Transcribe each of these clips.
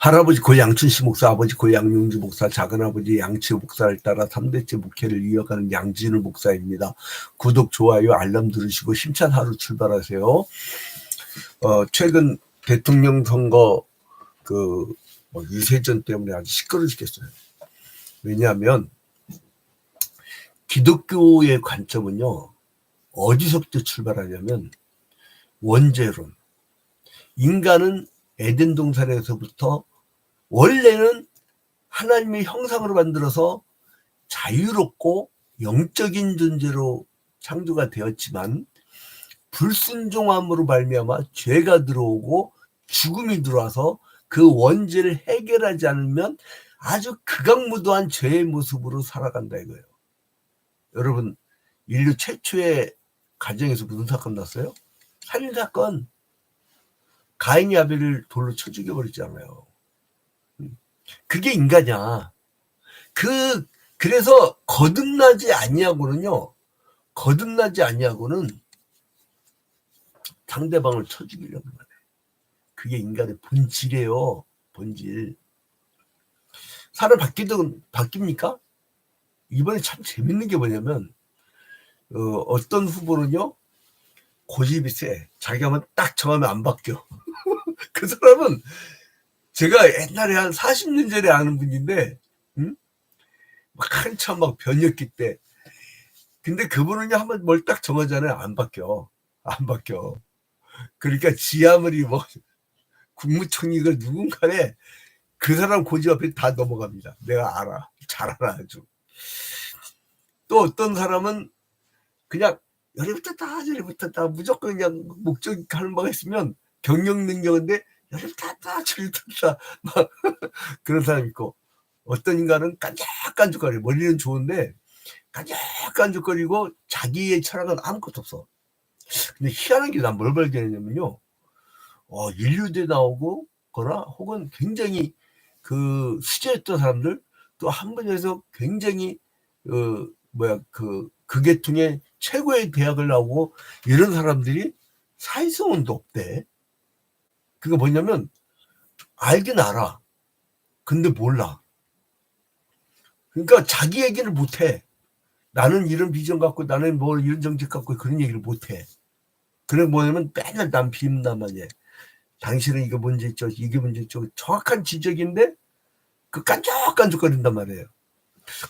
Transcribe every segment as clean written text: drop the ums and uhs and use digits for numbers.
할아버지 고 양춘식 목사, 아버지 고 양용주 목사, 작은아버지 양치호 목사를 따라 3대째 목회를 이어가는 양진우 목사입니다. 구독, 좋아요, 알람 누르시고 힘찬 하루 출발하세요. 최근 대통령 선거 유세전 때문에 아주 시끄러 죽겠어요. 왜냐하면 기독교의 관점은요, 어디서부터 출발하냐면 원죄론. 인간은 에덴 동산에서부터 원래는 하나님의 형상으로 만들어서 자유롭고 영적인 존재로 창조가 되었지만 불순종함으로 말미암아 죄가 들어오고 죽음이 들어와서 그 원죄를 해결하지 않으면 아주 극악무도한 죄의 모습으로 살아간다 이거예요. 여러분, 인류 최초의 가정에서 무슨 사건 났어요? 살인사건. 가인이 아벨을 돌로 쳐 죽여버렸잖아요. 그게 인간이야. 그래서 거듭나지 아니하고는 상대방을 쳐 죽이려고 하네. 그게 인간의 본질이에요. 본질. 사람 바뀝니까? 이번에 참 재밌는 게 뭐냐면 어떤 후보는요, 고집이 세. 자기 하면 딱 정하면 안 바뀌어. 그 사람은 제가 옛날에 한 40년 전에 아는 분인데, 한참 막 변혁기 때. 근데 그분은요, 한번 뭘 딱 정하잖아요. 안 바뀌어. 그러니까 지 아무리 국무총리가 누군가에 그 사람 고집 앞에 다 넘어갑니다. 내가 알아. 잘 알아, 아주. 또 어떤 사람은 그냥 열부터 다 무조건 그냥 목적하는 바가 있으면 경영 능력인데 열부터 다 저리부터 막 그런 사람 있고, 어떤 인간은 깐죽깐죽거려. 머리는 좋은데 깐죽깐죽거리고 자기의 철학은 아무것도 없어. 근데 희한한 게 난 뭘 발견했냐면요, 인류대 나오고 거나 혹은 굉장히 수재했던 사람들, 또 한 분야에서 굉장히 그 계통의 최고의 대학을 나오고 이런 사람들이 사회성원도 없대. 그게 뭐냐면 알긴 알아. 근데 몰라. 그러니까 자기 얘기를 못해. 나는 이런 비전 갖고, 나는 이런 정책 갖고, 그런 얘기를 못해. 그래 뭐냐면 맨날 난 비문단만 해. 당신은 이거 문제 있죠, 이게 문제 있죠. 정확한 지적인데 깐죽깐죽거린단 말이에요.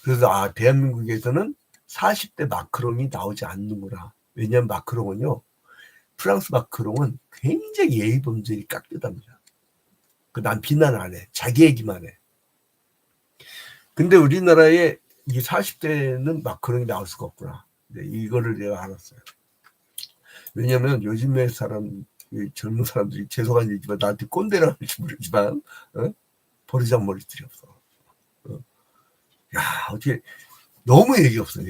그래서 대한민국에서는 40대 마크롱이 나오지 않는구나. 왜냐하면 마크롱은요, 프랑스 마크롱은 굉장히 예의 범절이 깍듯합니다. 난 비난 안 해. 자기 얘기만 해. 근데 우리나라에 이 40대는 마크롱이 나올 수가 없구나. 이거를 내가 알았어요. 왜냐면 요즘에 젊은 사람들이, 죄송한 얘기지만 나한테 꼰대라 할지 모르지만 버르장머리들이 없어. 어떻게 너무 얘기 없어.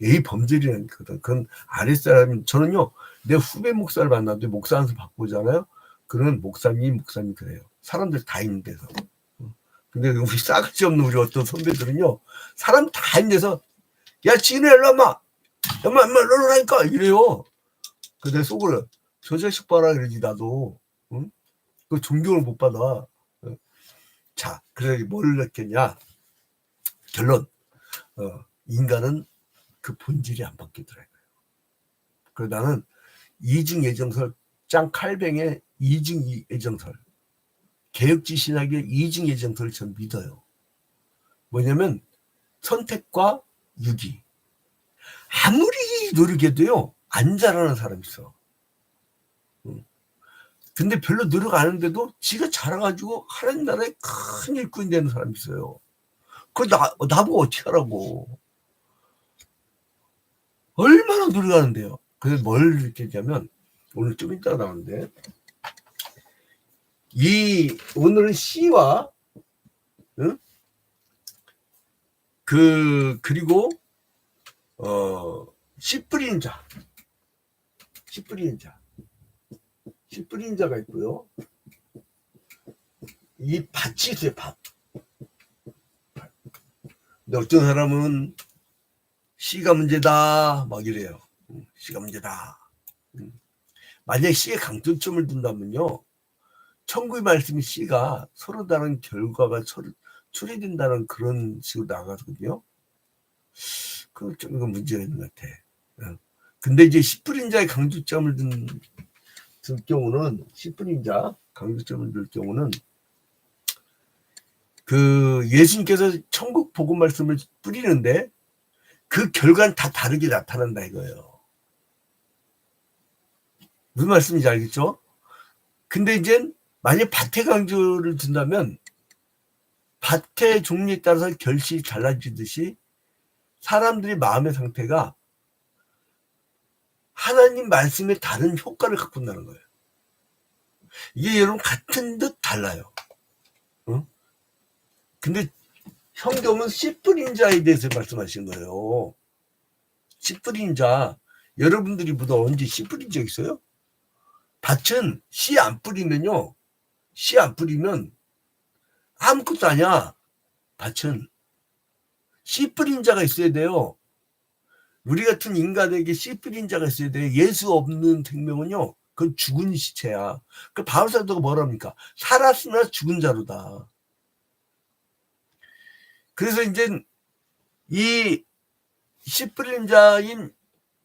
예의 범절이라는 거거든. 그건 아랫사람이, 저는요, 내 후배 목사를 만났는데 목사 한수 바꾸잖아요. 그러면 목사님 그래요. 사람들 다 있는 데서. 근데 우리 싸가지 없는 우리 어떤 선배들은요, 사람 다 있는 데서, 야, 지인아, 일로 와마. 엄마, 일로 오라니까. 이래요. 내 속으로, 저 자식 봐라, 그러지, 나도. 응? 그 존경을 못 받아. 자, 그래서 뭘 느꼈냐. 결론, 인간은 그 본질이 안 바뀌더라고요. 그래서 나는 이중예정설, 짱칼뱅의 이중예정설, 개혁지 신학의 이중예정설을 전 믿어요. 뭐냐면 선택과 유기. 아무리 노력해도요, 안 자라는 사람이 있어. 근데 별로 노력 안 하는데도 지가 자라가지고 하나님 나라에 큰 일꾼이 되는 사람이 있어요. 그거 나보고 어떻게 하라고. 얼마나 노력하는데요. 그래서 뭘 느꼈냐면, 오늘 좀 이따가 나오는데, 오늘은 씨와, 그리고, 씨 뿌리는 자. 씨 뿌리는 자가 있고요. 이 밭이 있어요, 밭. 근데 어떤 사람은 씨가 문제다, 막 이래요. 씨가 문제다. 만약에 씨에 강점점을 둔다면요, 천국의 말씀이 씨가 서로 다른 결과가 초래된다는 그런 식으로 나가거든요. 그건 좀 이거 문제가 있는 것 같아. 근데 이제 씨 뿌린 자의 강조점을 들 경우는, 씨 뿌린 자 강조점을 들 경우는 그 예수님께서 천국 복음 말씀을 뿌리는데 그 결과는 다 다르게 나타난다 이거예요. 무슨 말씀인지 알겠죠? 근데 이제 만약 밭의 강조를 둔다면 밭의 종류에 따라서 결실이 달라지듯이 사람들의 마음의 상태가 하나님 말씀에 다른 효과를 갖고 온다는 거예요. 이게 여러분 같은 듯 달라요. 응? 근데 성경은 씨 뿌린 자에 대해서 말씀하신 거예요. 씨 뿌린 자, 여러분들이 보다 언제 씨 뿌린 적 있어요? 밭은 씨 안 뿌리면요, 씨 안 뿌리면 아무것도 아니야. 밭은 씨 뿌린 자가 있어야 돼요. 우리 같은 인간에게 씨 뿌린 자가 있어야 돼요. 예수 없는 생명은요, 그건 죽은 시체야. 그 바울사도가 뭐랍니까? 살았으나 죽은 자로다. 그래서 이제 이 씨 뿌린 자인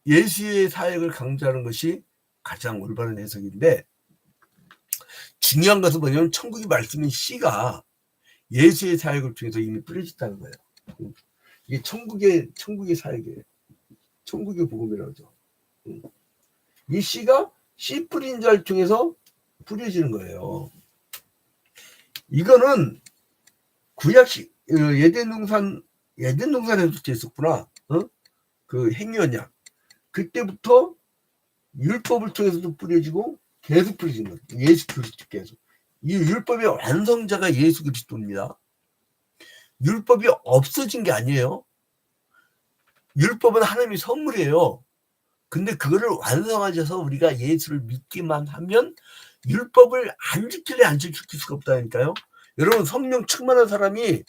예수의 사역을 강조하는 것이 가장 올바른 해석인데, 중요한 것은 뭐냐면 천국의 말씀인 씨가 예수의 사역을 통해서 이미 뿌려졌다는 거예요. 이게 천국의 사역이에요. 천국의 복음이라고 하죠. 이 씨가 씨 뿌린 자를 통해서 뿌려지는 거예요. 이거는 구약식 에덴 동산에도 있었구나. 그 행위언약 그때부터 율법을 통해서도 뿌려지고 계속 뿌려지는 거예요. 예수 그리스도께서. 이 율법의 완성자가 예수 그리스도입니다. 율법이 없어진 게 아니에요. 율법은 하나님의 선물이에요. 근데 그거를 완성하셔서 우리가 예수를 믿기만 하면 율법을 안 지킬래 안 지킬 수가 없다니까요. 여러분, 성령 충만한 사람이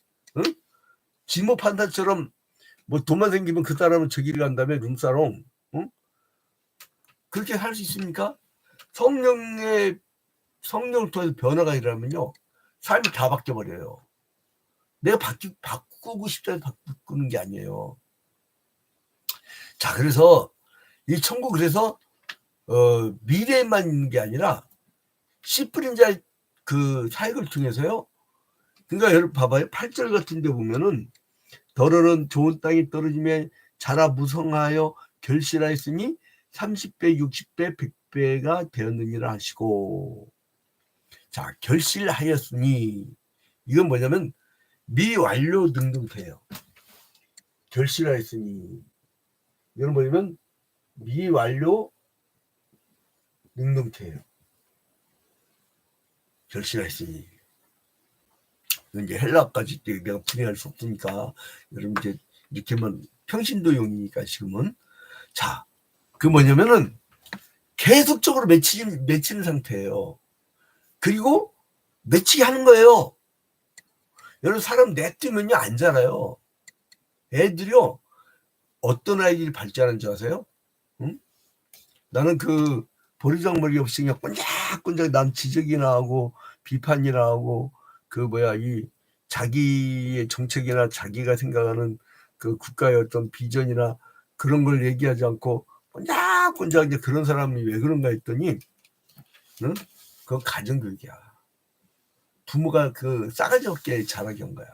지모 판단처럼 뭐 돈만 생기면 그 사람은 저기를 간 다음에 룸사롱, 그렇게 할 수 있습니까? 성령을 통해서 변화가 일어나면요, 삶이 다 바뀌어버려요. 내가 바꾸고 싶다 해서 바꾸는 게 아니에요. 자, 그래서 이 천국, 그래서 미래에만 있는 게 아니라 씨 뿌린 자의 그 사역을 통해서요. 그러니까 여러분 봐봐요. 8절 같은 데 보면은 더러는 좋은 땅에 떨어지며 자라 무성하여 결실하였으니 30배, 60배, 100배가 되었느니라 하시고. 자, 결실하였으니 이건 뭐냐면 미완료 능동태예요. 결실하였으니 이건 뭐냐면 미완료 능동태예요. 결실하였으니. 이제 헬라까지 내가 분해할 수 없으니까 여러분 이제 이렇게만 평신도용이니까 지금은. 자, 그 뭐냐면은 계속적으로 맺히는 상태예요. 그리고 맺히게 하는 거예요. 여러분, 사람 냅두면요 안 자라요. 애들이요, 어떤 아이들이 발전하는 줄 아세요? 응? 나는 그 버리장머리 없이 그냥 꼰작꼰작 남 지적이나 하고 비판이나 하고 그 이 자기의 정책이나 자기가 생각하는 그 국가의 어떤 비전이나 그런 걸 얘기하지 않고 꼰작꼰작 이제 그런 사람이 왜 그런가 했더니, 그건 가정교육이야. 부모가 그 싸가지 없게 자라게 한 거야.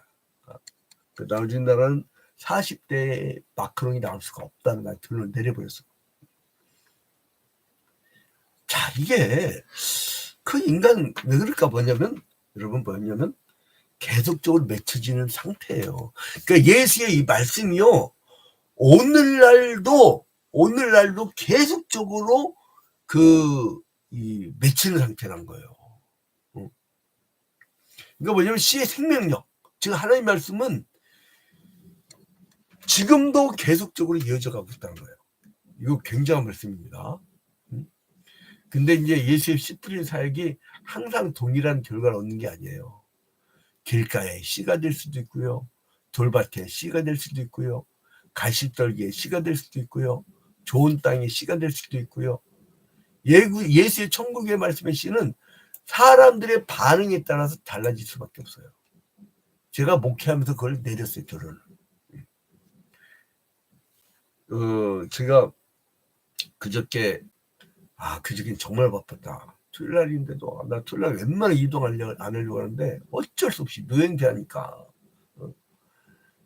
그 우리나라는 40대 마크롱이 나올 수가 없다는 결론을 내려버렸어. 자, 이게 그 인간 왜 그럴까 뭐냐면 계속적으로 맺혀지는 상태예요. 그러니까 예수의 이 말씀이요, 오늘날도 계속적으로 이 맺히는 상태란 거예요. 그러니까 뭐냐면 씨의 생명력, 즉 하나님의 말씀은 지금도 계속적으로 이어져 가고 있다는 거예요. 이거 굉장한 말씀입니다. 근데 이제 예수의 씨 뿌리는 사역이 항상 동일한 결과를 얻는 게 아니에요. 길가에 씨가 될 수도 있고요, 돌밭에 씨가 될 수도 있고요, 가시떨기에 씨가 될 수도 있고요, 좋은 땅에 씨가 될 수도 있고요. 예수의 천국의 말씀의 씨는 사람들의 반응에 따라서 달라질 수밖에 없어요. 제가 목회하면서 그걸 내렸어요, 결론을. 제가 그저께는 정말 바빴다. 토요일 날인데도 나 토요일 날 웬만하면 안 하려고 하는데 어쩔 수 없이 노행제 하니까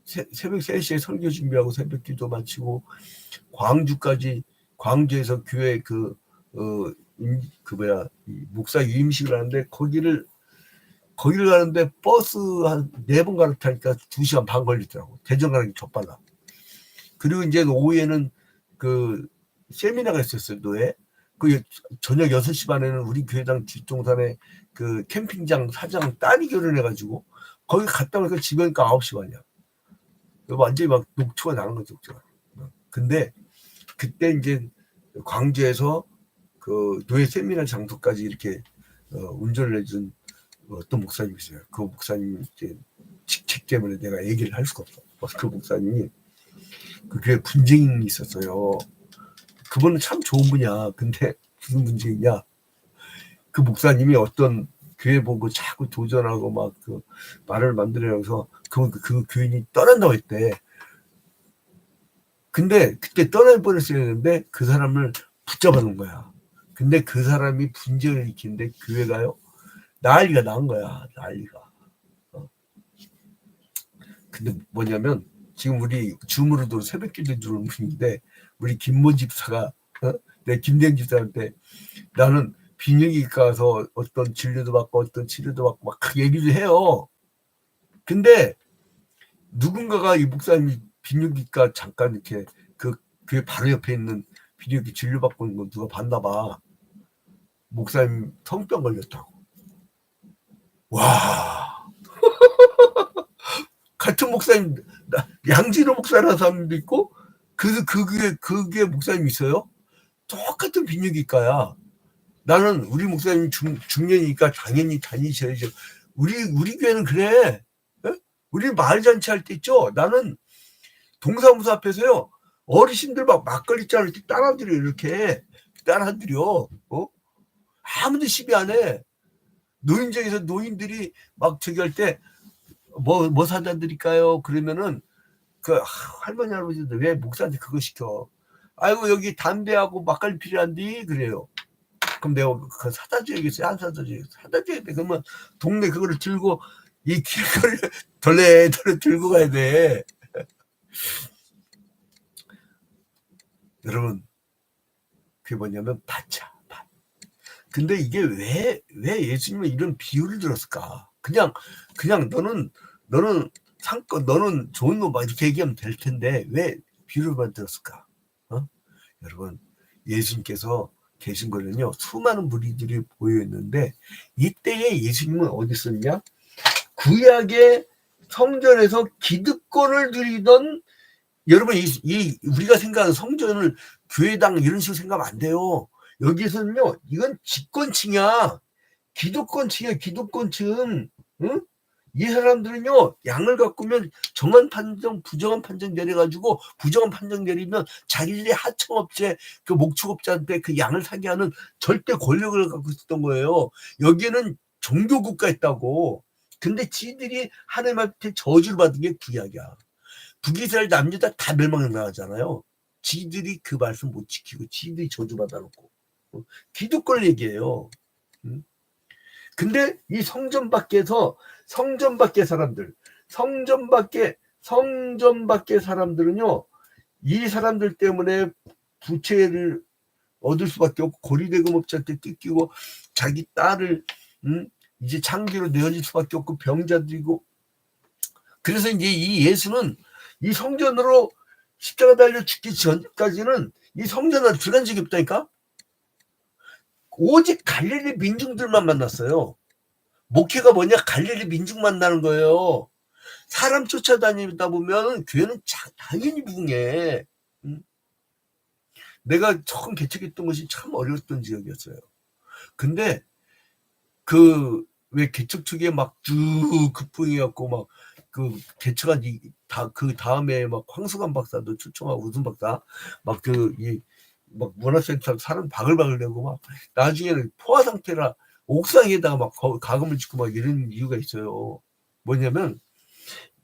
새벽 3시에 설교 준비하고 새벽 기도 마치고 광주에서 교회 목사 유임식을 하는데 거기를 가는데 버스 한 4번 갈아타니까 2시간 반 걸리더라고. 대전 가는 게 좁빨라. 그리고 이제 오후에는 그 세미나가 있었어요, 노예. 그 저녁 6시 반에는 우리 교회당 뒷동산에 그 캠핑장 사장 딸이 결혼해가지고 거기 갔다 오니까 집에 오니까 9시 반이야. 완전히 막 녹초가 나는 거죠, 녹초가. 근데 그때 이제 광주에서 그 노예 세미나 장소까지 이렇게 운전을 해준 어떤 목사님이 있어요. 그 목사님 이제 직책 때문에 내가 얘기를 할 수가 없어. 그 목사님이 그 교회 분쟁이 있었어요. 그분은 참 좋은 분이야. 근데 무슨 문제냐? 그 목사님이 어떤 교회 보고 자꾸 도전하고 막 그 말을 만들어서 그 교인이 떠난다고 했대. 근데 그때 떠날 뻔했어야 했는데 그 사람을 붙잡아 놓은 거야. 근데 그 사람이 분쟁을 일으키는데 교회가요 난리가 난 거야. 난리가. 근데 뭐냐면 지금 우리 줌으로도 새벽기도 들어오는 분인데 우리 김모 집사가 내 김대현 집사한테 나는 비뇨기과 가서 어떤 진료도 받고 어떤 치료도 받고 막 얘기도 해요. 근데 누군가가 이 목사님이 비뇨기과 잠깐 이렇게 그 바로 옆에 있는 비뇨기 진료받고 있는 거 누가 봤나 봐. 목사님 성병 걸렸다고. 와. 같은 목사님 양진호 목사라는 사람도 있고 그게 목사님이 있어요. 똑같은 비뇨기과야. 나는 우리 목사님 중년이니까 당연히 다니셔야죠. 우리 교회는 그래. 에? 우리 마을잔치 할 때 있죠. 나는 동사무소 앞에서요. 어르신들 막 막걸리 잔을 따라드려 이렇게 따라드려. 아무도 시비 안 해. 노인정에서 노인들이 막 저기 할 때 뭐 사다 드릴까요? 그러면은 그 할머니 할아버지들 왜 목사한테 그거 시켜? 아이고 여기 담배하고 막걸리 필요한디 그래요. 그럼 내가 그거 사다 줘야겠어요? 안 사다 줘야겠어요? 사다 줘야 돼. 그러면 동네 그거를 들고 이 길거리 덜레 들고 가야 돼. 여러분 그게 뭐냐면 받자. 근데 이게 왜 예수님은 이런 비유를 들었을까? 그냥 너는 상권 너는 좋은 거 막 이렇게 얘기하면 될 텐데 왜 비유를 들었을까? 여러분 예수님께서 계신 거는요 수많은 무리들이 모여 있는데 이때에 예수님은 어디 있었냐? 구약의 성전에서 기득권을 누리던 여러분 우리가 생각하는 성전을 교회당 이런 식으로 생각하면 안 돼요. 여기서는요 이건 집권층이야. 기득권층. 응? 이 사람들은요 양을 가꾸면 정한 판정 부정한 판정 내려가지고 부정한 판정 내리면 자기들의 하청업체 그 목축업자한테 그 양을 사게 하는 절대 권력을 갖고 있었던 거예요. 여기는 종교국가였다고. 근데 지들이 하나님한테 저주를 받은 게 구약이야. 북이스라엘 남유다 다 멸망당하잖아요. 지들이 그 말씀 못 지키고 지들이 저주받아놓고 기득권 얘기예요. 근데 이 성전 밖의 사람들은요 이 사람들 때문에 부채를 얻을 수밖에 없고 고리대금업자한테 뜯기고 자기 딸을 이제 창기로 내어질 수밖에 없고 병자들이고 그래서 이제 이 예수는 이 성전으로 십자가 달려 죽기 전까지는 이 성전으로 들어간 적이 없다니까. 오직 갈릴리 민중들만 만났어요. 목회가 뭐냐? 갈릴리 민중 만나는 거예요. 사람 쫓아다니다 보면 교회는 당연히 부흥해. 내가 처음 개척했던 것이 참 어려웠던 지역이었어요. 근데 왜 개척 초기에 막 쭉 급부흥해갖고 막 그 개척한 그 다음에 막 황수관 박사도 초청하고 우순 박사 막 막 문화센터 사람 바글바글 내고 막 나중에는 포화 상태라 옥상에다가 막 가금을 짓고 막 이런 이유가 있어요. 뭐냐면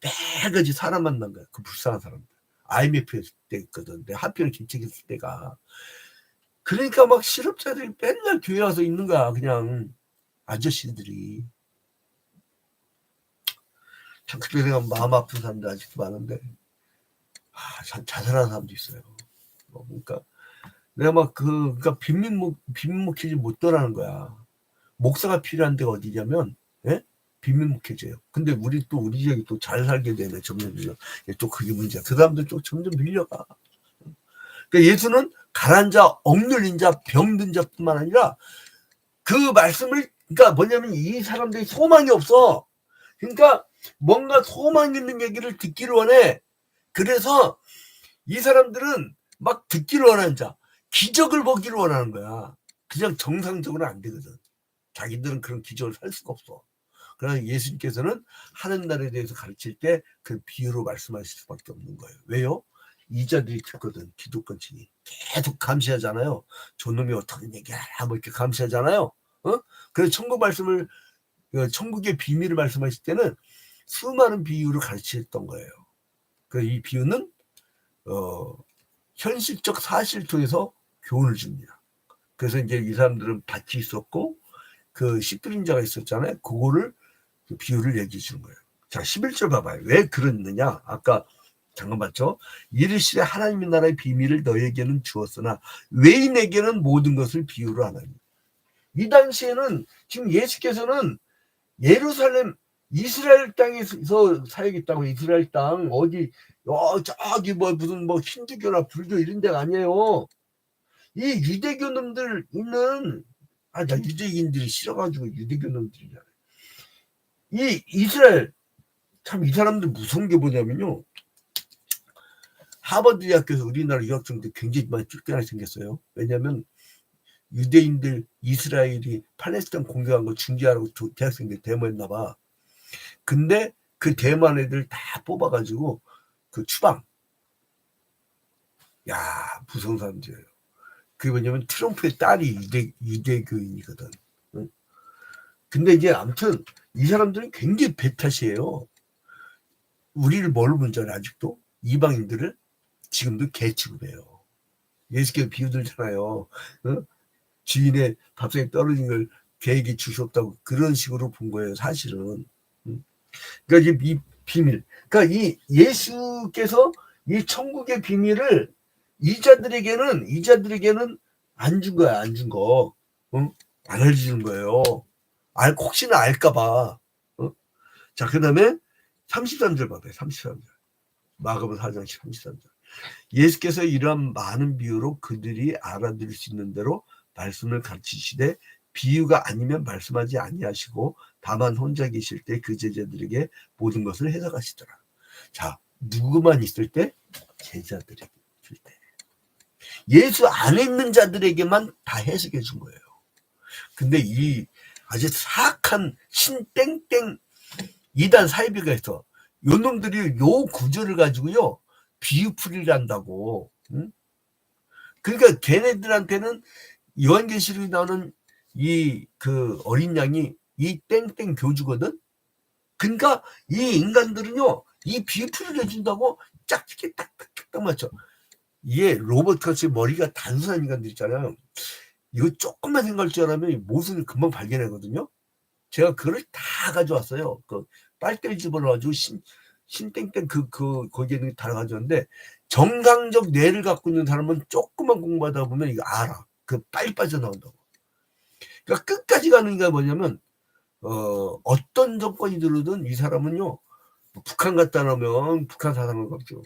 매가지 사람 만난 거야. 그 불쌍한 사람들. IMF 했을 때 있거든. 내가 한편 개척했을 때가. 그러니까 막 실업자들이 맨날 교회 와서 있는 거야. 그냥 아저씨들이. 참 그때 내가 마음 아픈 사람들 아직도 많은데 자살하는 사람도 있어요. 그러니까 내가 막 그러니까 빈민목회지 못 떠나는 거야. 목사가 필요한 데가 어디냐면, 예? 빈민목회제예요. 근데 우리 지역이 또 잘 살게 되네, 점점. 또 그게 문제야. 그 사람들 또 점점 밀려가. 그러니까 예수는 가난한 자, 억눌린 자, 병든 자뿐만 아니라 그 말씀을, 그러니까 뭐냐면 이 사람들이 소망이 없어. 그러니까 뭔가 소망 있는 얘기를 듣기를 원해. 그래서 이 사람들은 막 듣기를 원하는 자, 기적을 보기를 원하는 거야. 그냥 정상적으로 안 되거든. 자기들은 그런 기적을 살 수가 없어. 그러나 예수님께서는 하는 날에 대해서 가르칠 때 그 비유로 말씀하실 수밖에 없는 거예요. 왜요? 이자들이 듣거든. 기독권층이 계속 감시하잖아요. 저놈이 어떻게 얘기하나 뭐 이렇게 감시하잖아요. 그래서 천국 말씀을, 천국의 비밀을 말씀하실 때는 수많은 비유를 가르치셨던 거예요. 그래서 이 비유는 현실적 사실을 통해서 교훈을 줍니다. 그래서 이제 이 사람들은 밭이 있었고 그 씨 뿌린 자가 있었잖아요. 그거를 그 비유를 얘기해 주는 거예요. 자, 11절 봐봐요. 왜 그랬느냐? 아까 잠깐 봤죠? 이르시되 하나님의 나라의 비밀을 너에게는 주었으나 외인에게는 모든 것을 비유로 하나니. 이 당시에는 지금 예수께서는 예루살렘 이스라엘 땅에서 살겠다고. 이스라엘 땅 어디 저기 뭐 무슨 뭐 힌두교나 불교 이런 데가 아니에요. 이 유대교 놈들 있는 나 유대인들이 싫어가지고 유대교 놈들이잖아요. 이 이스라엘 참 이 사람들 무서운 게 뭐냐면요. 하버드 대학교에서 우리나라 유학생들 굉장히 많이 쫓겨나게 생겼어요. 왜냐하면 유대인들 이스라엘이 팔레스타인 공격한 거 중재하라고 대학생들 데모했나 봐. 근데 그 대만 애들 다 뽑아가지고 그 추방. 야, 무서운 사람들이에요. 그게 뭐냐면 트럼프의 딸이 유대교인이거든. 응? 근데 이제 아무튼 이 사람들은 굉장히 배탓이에요. 우리를 뭘로 문자를 아직도 이방인들을 지금도 개 취급해요. 예수께서 비유들잖아요. 주인의 밥상에 떨어진 걸 개에게 주셨다고 그런 식으로 본 거예요. 사실은. 그러니까 이제 이 비밀. 그러니까 이 예수께서 이 천국의 비밀을 이자들에게는 안 준 거야. 안 준 거. 안 알려주는 거예요. 혹시나 알까봐. 자, 그 다음에 33절 봐봐요. 33절. 마가복음 4장 33절. 예수께서 이러한 많은 비유로 그들이 알아들을 수 있는 대로 말씀을 가르치시되 비유가 아니면 말씀하지 아니하시고 다만 혼자 계실 때 그 제자들에게 모든 것을 해석하시더라. 자, 누구만 있을 때? 제자들에게 있을 때. 예수 안에 있는 자들에게만 다 해석해 준 거예요. 근데 이 아주 사악한 신땡땡 이단 사이비가 있어. 요 놈들이 요 구조를 가지고요 비유풀이를 한다고. 응? 그러니까 걔네들한테는 요한계시록에 나오는 이 그 어린 양이 이 땡땡 교주거든. 그러니까 이 인간들은요 이 비유풀이를 해준다고 짝짓기 딱딱딱 맞춰. 이게 로봇같이 머리가 단순한 인간들 있잖아요. 이거 조금만 생각할 줄 알면 모순을 금방 발견하거든요. 제가 그걸 다 가져왔어요. 그 빨대를 집어넣어가지고 신땡땡 거기에 다 가져왔는데 정상적 뇌를 갖고 있는 사람은 조금만 공부하다 보면 이거 알아. 그 빨리 빠져나온다고. 그러니까 끝까지 가는 게 뭐냐면 어떤 정권이 들어든 이 사람은요 북한 갔다 오면 북한 사상을 갖죠.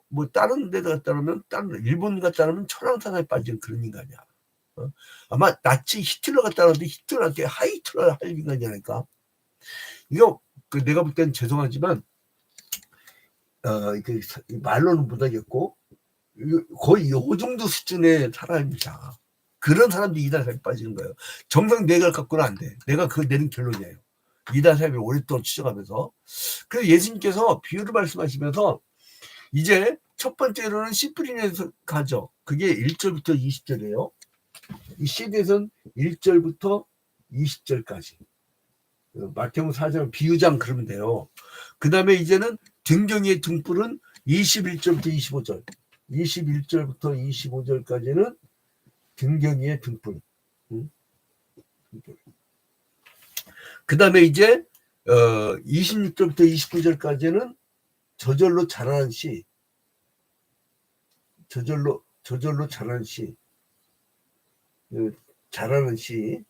뭐 다른 데 갔다 오면 다른 일본 갔다 오면 천황사상에 빠지는 그런 인간이야. 아마 나치 히틀러 갔다 오는데 히틀러한테 하이틀러 할 인간이 아닐까. 이거 내가 볼 때는 죄송하지만 말로는 못하겠고 거의 요 정도 수준의 사람이다. 그런 사람들이 이단사에 빠지는 거예요. 정상 뇌가 갖고는 안 돼. 내가 그 내는 결론이에요. 이단사를 오랫동안 추적하면서. 그래서 예수님께서 비유를 말씀하시면서 이제 첫 번째로는 씨 뿌리면서 가죠. 그게 1절부터 20절이에요. 이 시대에서는 1절부터 20절까지. 마태복음 4장 비유장 그러면 돼요. 그 다음에 이제는 등경이의 등불은 21절부터 25절. 21절부터 25절까지는 등경이의 등불. 그 다음에 이제 26절부터 29절까지는 저절로 자라는 씨. 저절로 자라는 씨. 자라는 씨.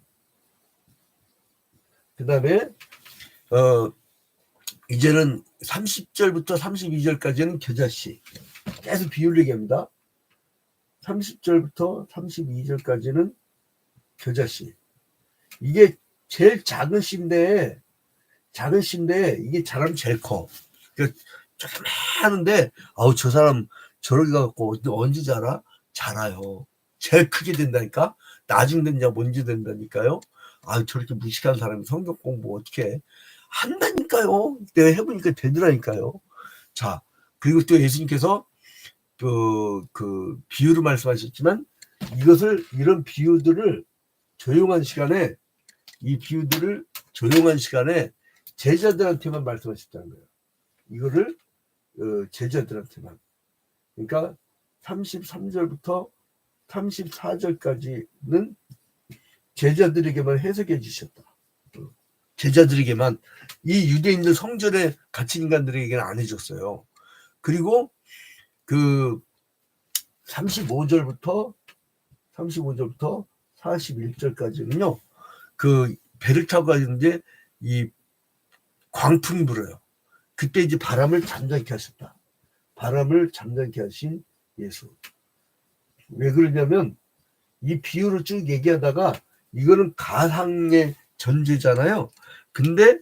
그 다음에 이제는 30절부터 32절까지는 겨자씨. 계속 비유를 얘기합니다. 30절부터 32절까지는 겨자씨. 이게 제일 작은 씨인데 이게 자라면 제일 커. 그러니까 조금 하는데 저 사람 저렇게 갖고 언제 자라? 자라요. 제일 크게 된다니까. 나중 된냐 뭔지 된다니까요. 저렇게 무식한 사람이 성경 공부 어떻게 한다니까요. 내가 해보니까 되더라니까요. 자, 그리고 또 예수님께서 그 비유를 말씀하셨지만 이런 비유들을 조용한 시간에 제자들한테만 말씀하셨다는 거예요. 이거를 제자들한테만. 그러니까 33절부터 34절까지는 제자들에게만 해석해 주셨다. 제자들에게만, 이 유대인들 성전에 갇힌 인간들에게는 안 해줬어요. 그리고 그 35절부터 41절까지는요, 그 배를 타고 가는데 이 광풍이 불어요. 그때 이제 바람을 잠잠케 하셨다. 바람을 잠잠케 하신 예수. 왜 그러냐면 이 비유를 쭉 얘기하다가 이거는 가상의 전제잖아요. 근데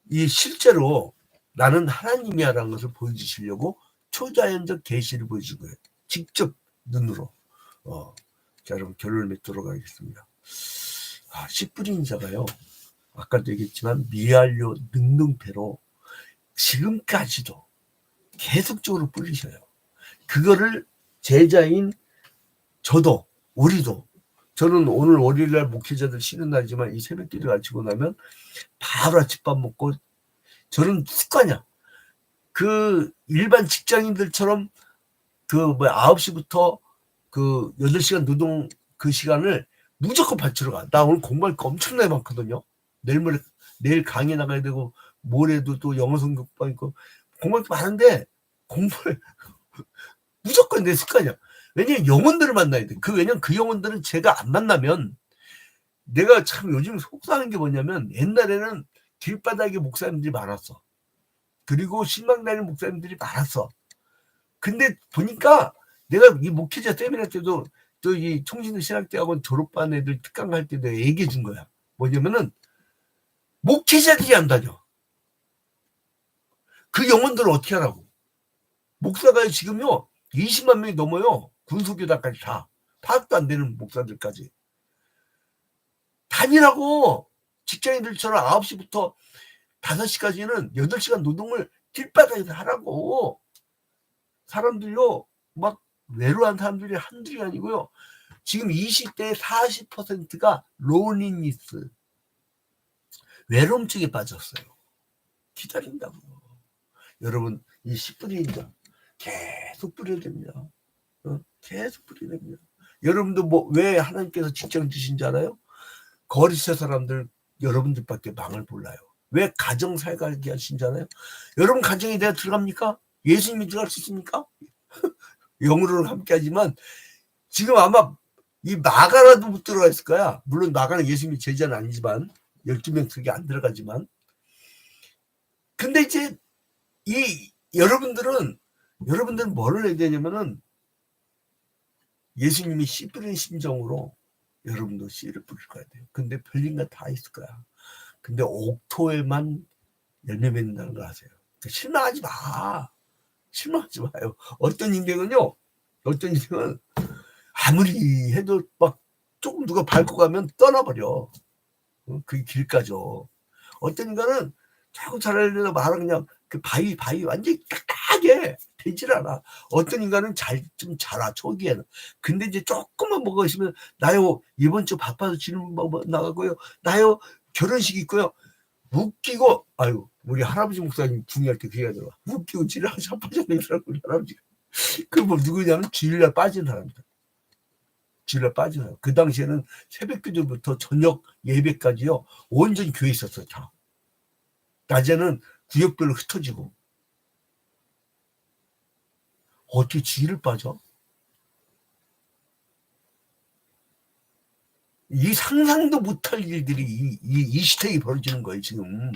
이 실제로 나는 하나님이야라는 것을 보여주시려고 초자연적 계시를 보여준 거예요. 직접 눈으로. 자, 여러분 결론을 맺도록 하겠습니다. 씨 뿌리는 자가요, 아까도 얘기했지만 미알료 능능패로 지금까지도 계속적으로 뿌리셔요. 그거를 제자인 저도, 우리도, 저는 오늘 월요일날 목회자들 쉬는 날이지만 이 새벽기도 마치고 나면 바로 아침밥 먹고, 저는 습관이야. 그 일반 직장인들처럼 9시부터 8시간 노동 그 시간을 무조건 바치러 가. 나 오늘 공부할 거 엄청나게 많거든요. 내일 강의 나가야 되고, 모레도 또 영어 성격방 있고, 공부할 게 많은데, 공부를 무조건 내 습관이야. 왜냐면 영혼들을 만나야 돼. 왜냐면 그 영혼들은 제가 안 만나면, 내가 참 요즘 속상한 게 뭐냐면, 옛날에는 길바닥에 목사님들이 많았어. 그리고 신방다니는 목사님들이 많았어. 근데 보니까 내가 이 목회자 세미나 때도 또 이 총신대 신학대학원 졸업반 애들 특강 할 때도 얘기해 준 거야. 뭐냐면은 목회자들이 안 다녀. 그 영혼들을 어떻게 하라고. 목사가 지금요 20만 명이 넘어요. 군소교단까지 다. 파악도 안 되는 목사들까지. 다니라고. 직장인들처럼 9시부터 5시까지는 8시간 노동을 길바닥에서 하라고. 사람들요 막 외로운 사람들이 한둘이 아니고요. 지금 20대의 40%가 로니니스, 외로움 쪽에 빠졌어요. 기다린다고. 여러분 이 씨 뿌리는 자 계속 뿌려야 됩니다. 계속 뿌려야 됩니다. 여러분도 왜 하나님께서 직장 주신 줄 알아요? 거리세 사람들 여러분들밖에 망을 몰라요. 왜 가정 살게 하신 줄 알아요? 여러분 가정에 내가 들어갑니까? 예수님이 들어갈 수 있습니까? 영으로는 함께 하지만 지금 아마 이 마가라도 못 들어가 있을 거야. 물론 마가는 예수님이 제자는 아니지만 12명 속에 안 들어가지만. 근데 이제 여러분들은 뭐를 해야 되냐면은 예수님이 씨 뿌리는 심정으로 여러분도 씨를 뿌릴 거야 돼요. 근데 별린 거 다 있을 거야. 근데 옥토에만 열매 맺는다는 걸 아세요. 그러니까 실망하지 마. 실망하지 마요. 어떤 인생은 아무리 해도 막 조금 누가 밟고 가면 떠나버려. 그게 길가죠. 어떤 인간은 자꾸 잘하려다 말아 그냥 그 바위 완전히 딱딱하게 되질 않아. 어떤 인간은 좀 자라, 초기에는. 근데 이제 조금만 먹으시면, 나요, 이번 주 바빠서 주님 나가고요. 나요, 결혼식 있고요. 웃기고, 아유, 우리 할아버지 목사님 중요할 때 그 얘기가 들어와. 웃기고 지랄 자빠져내더라고, 우리 할아버지가. 그 뭐 누구냐면 주일날 빠진 사람들. 주일날 빠진 사람. 그 당시에는 새벽 기도부터 저녁 예배까지요. 온전히 교회에 있었어요, 다. 낮에는 구역별로 흩어지고. 어떻게 주일을 빠져? 이 상상도 못할 일들이 이 시대에 벌어지는 거예요, 지금.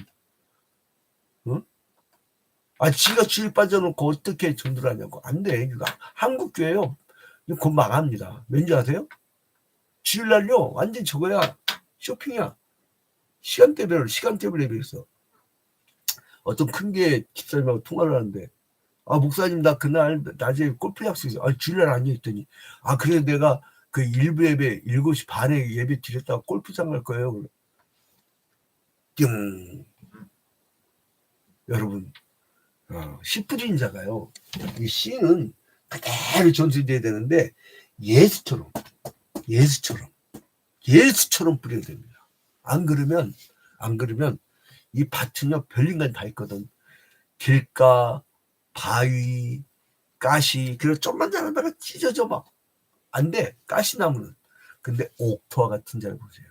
어? 아, 지가 주일 빠져놓고 어떻게 전도를 하냐고. 안 돼. 이거 한국교회요. 곧 망합니다. 왠지 아세요? 주일날요, 완전 저거야. 쇼핑이야. 시간대별 예배했어. 어떤 큰 게 집사님하고 통화를 하는데, 아, 목사님, 나 그날 낮에 골프 약속 있어. 아, 주일날 아니야 했더니, 아, 그래, 내가 그 일부 예배 7시 반에 예배 드렸다가 골프장 갈 거예요. 띵. 여러분, 씨뿌린 자가요, 이 씨는 그대로 전수돼야 되는데, 예수처럼 뿌려야 됩니다. 안 그러면 이 밭은요, 별인간 다 있거든. 길가, 바위, 가시, 그리고 좀만 자라다가 찢어져 막. 안 돼, 가시나무는. 근데 옥토와 같은 자를 보세요.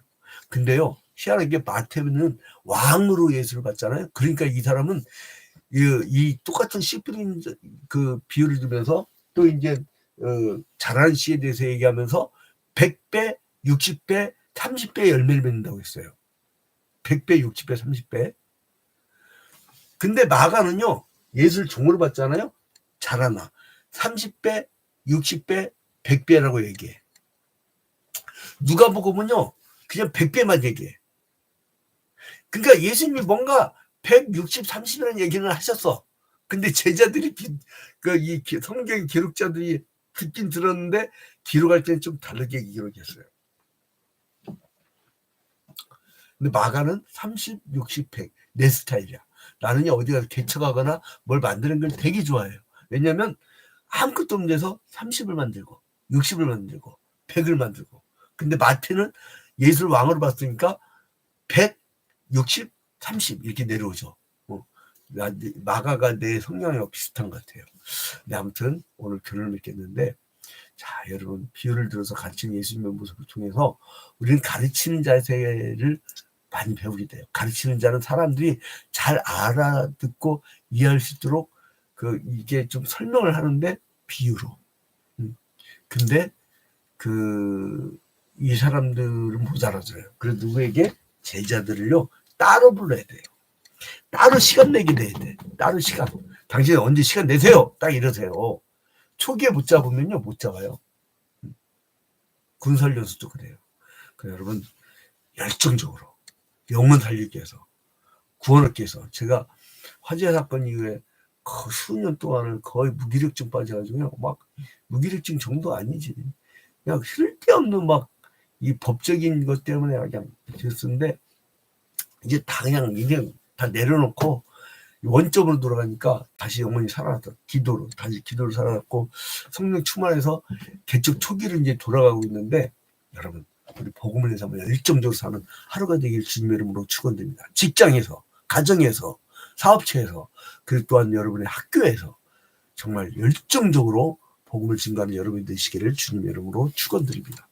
근데요, 희한하게 마태는 왕으로 예수를 받잖아요. 그러니까 이 사람은 이 똑같은 씨 뿌린 그 비유를 들면서 또 이제 자라는 씨에 대해서 얘기하면서 100배, 60배, 30배 열매를 맺는다고 했어요. 100배, 60배, 30배. 근데 마가는요, 예수를 종으로 받잖아요. 자라나 30배, 60배, 100배라고 얘기해. 누가복음은요, 그냥 100배만 얘기해. 그러니까 예수님이 뭔가 160, 30이라는 얘기는 하셨어. 근데 제자들이 이 성경 기록자들이 듣긴 들었는데 기록할 때는 좀 다르게 기록했어요. 근데 마가는 30, 60, 100 내 스타일이야. 나는요, 어디 가서 개척하거나 뭘 만드는 걸 되게 좋아해요. 왜냐면 아무것도 없는 데서 30을 만들고 60을 만들고 100을 만들고. 근데 마태는 예수를 왕으로 봤으니까 100, 60, 30 이렇게 내려오죠. 마가가 내 성향이랑 비슷한 것 같아요. 근데 아무튼 오늘 결론을 맺겠는데, 자, 여러분, 비유를 들어서 가르치는 예수님의 모습을 통해서 우리는 가르치는 자세를 많이 배우게 돼요. 가르치는 자는 사람들이 잘 알아듣고 이해할 수 있도록 이게 좀 설명을 하는데 비유로. 근데 이 사람들은 못 알아들어요. 그래서 누구에게? 제자들을요, 따로 불러야 돼요. 따로 시간 내게 돼야 돼. 따로 시간. 당신 언제 시간 내세요? 딱 이러세요. 초기에 못 잡으면요, 못 잡아요. 군살려서도 그래요. 그래서 여러분, 열정적으로 영혼 살리기 위해서, 구원하기 위해서. 제가 화재 사건 이후에 수년 동안을 거의 무기력증 빠져가지고요. 막 무기력증 정도 아니지. 그냥 쓸데없는 막 이 법적인 것 때문에 그냥 됐었는데, 이제 그냥 다 내려놓고 원점으로 돌아가니까 다시 영혼이 살아났다. 다시 기도로 살아났고, 성령 충만해서 개척 초기를 이제 돌아가고 있는데, 여러분, 우리 복음을 내서 열정적으로 사는 하루가 되길 주님의 이름으로 축원드립니다. 직장에서, 가정에서, 사업체에서, 그리고 또한 여러분의 학교에서 정말 열정적으로 복음을 증거하는 여러분이 되시기를 주님의 이름으로 축원드립니다.